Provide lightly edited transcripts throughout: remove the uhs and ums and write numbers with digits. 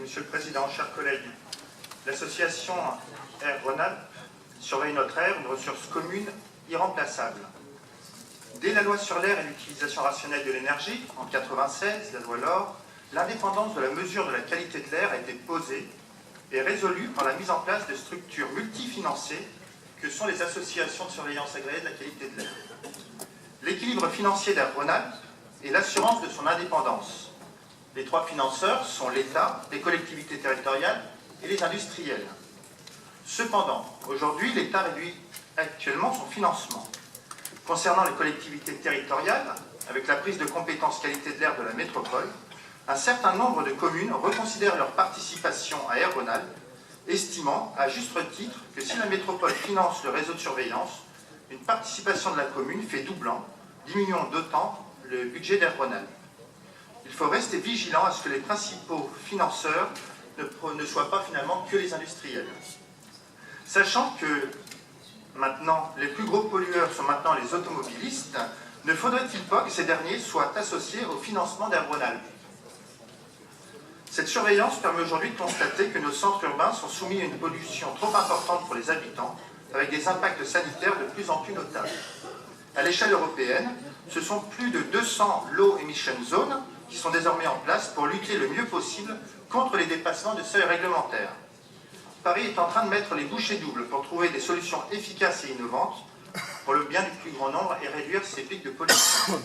Monsieur le Président, chers collègues, l'association Air Rhône-Alpes surveille notre air, une ressource commune irremplaçable. Dès la loi sur l'air et l'utilisation rationnelle de l'énergie, en 1996, la loi LOR, l'indépendance de la mesure de la qualité de l'air a été posée et résolue par la mise en place de structures multifinancées que sont les associations de surveillance agréées de la qualité de l'air. L'équilibre financier d'Air Rhône-Alpes est l'assurance de son indépendance. Les trois financeurs sont l'État, les collectivités territoriales et les industriels. Cependant, aujourd'hui, l'État réduit actuellement son financement. Concernant les collectivités territoriales, avec la prise de compétence qualité de l'air de la métropole, un certain nombre de communes reconsidèrent leur participation à Air Rhône-Alpes, estimant à juste titre que si la métropole finance le réseau de surveillance, une participation de la commune fait doublant, diminuant d'autant le budget d'Air Rhône-Alpes. Il faut rester vigilant à ce que les principaux financeurs ne soient pas finalement que les industriels. Sachant que maintenant, les plus gros pollueurs sont maintenant les automobilistes, ne faudrait-il pas que ces derniers soient associés au financement d'Air Rhône-Alpes? Cette surveillance permet aujourd'hui de constater que nos centres urbains sont soumis à une pollution trop importante pour les habitants, avec des impacts sanitaires de plus en plus notables. À l'échelle européenne, ce sont plus de 200 low emission zones qui sont désormais en place pour lutter le mieux possible contre les dépassements de seuils réglementaires. Paris est en train de mettre les bouchées doubles pour trouver des solutions efficaces et innovantes pour le bien du plus grand nombre et réduire ces pics de pollution.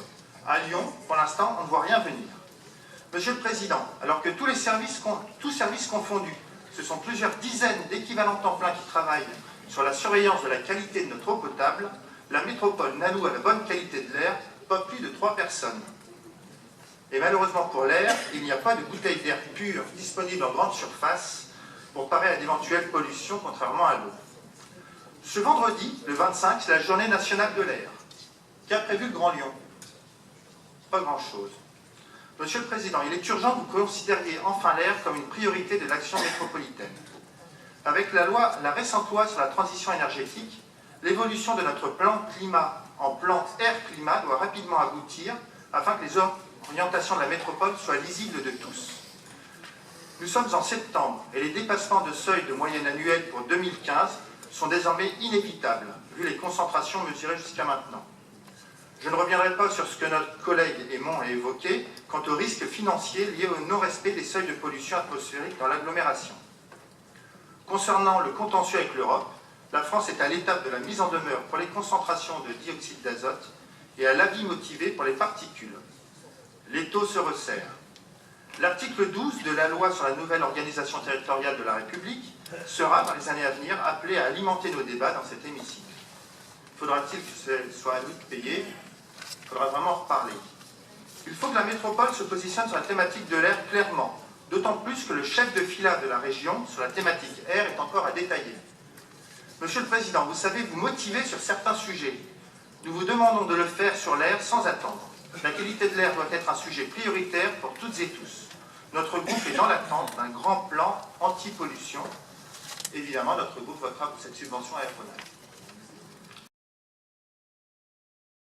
À Lyon, pour l'instant, on ne voit rien venir. Monsieur le Président, alors que tous services confondus, ce sont plusieurs dizaines d'équivalents temps plein qui travaillent sur la surveillance de la qualité de notre eau potable, la métropole n'alloue à la bonne qualité de l'air pas plus de 3 personnes. Et malheureusement pour l'air, il n'y a pas de bouteilles d'air pure disponibles en grande surface pour parer à d'éventuelles pollutions, contrairement à l'eau. Ce vendredi, le 25, c'est la journée nationale de l'air. Qu'a prévu le Grand Lyon? Pas grand-chose. Monsieur le Président, il est urgent que vous considériez enfin l'air comme une priorité de l'action métropolitaine. Avec la récente loi sur la transition énergétique, l'évolution de notre plan climat en plan air-climat doit rapidement aboutir afin que les orientations de la métropole soient lisibles de tous. Nous sommes en septembre et les dépassements de seuil de moyenne annuelle pour 2015 sont désormais inévitables, vu les concentrations mesurées jusqu'à maintenant. Je ne reviendrai pas sur ce que notre collègue Aymon a évoqué quant aux risques financiers liés au non-respect des seuils de pollution atmosphérique dans l'agglomération. Concernant le contentieux avec l'Europe, la France est à l'étape de la mise en demeure pour les concentrations de dioxyde d'azote et à l'avis motivé pour les particules. L'étau se resserre. L'article 12 de la loi sur la nouvelle organisation territoriale de la République sera, dans les années à venir, appelé à alimenter nos débats dans cet hémicycle. Faudra-t-il que ce soit à nous de payer? Il faudra vraiment en reparler. Il faut que la métropole se positionne sur la thématique de l'air clairement, d'autant plus que le chef de fila de la région sur la thématique air est encore à détailler. Monsieur le Président, vous savez vous motiver sur certains sujets. Nous vous demandons de le faire sur l'air sans attendre. La qualité de l'air doit être un sujet prioritaire pour toutes et tous. Notre groupe est dans l'attente d'un grand plan anti-pollution. Évidemment, notre groupe votera pour cette subvention à Air Rhône-Alpes.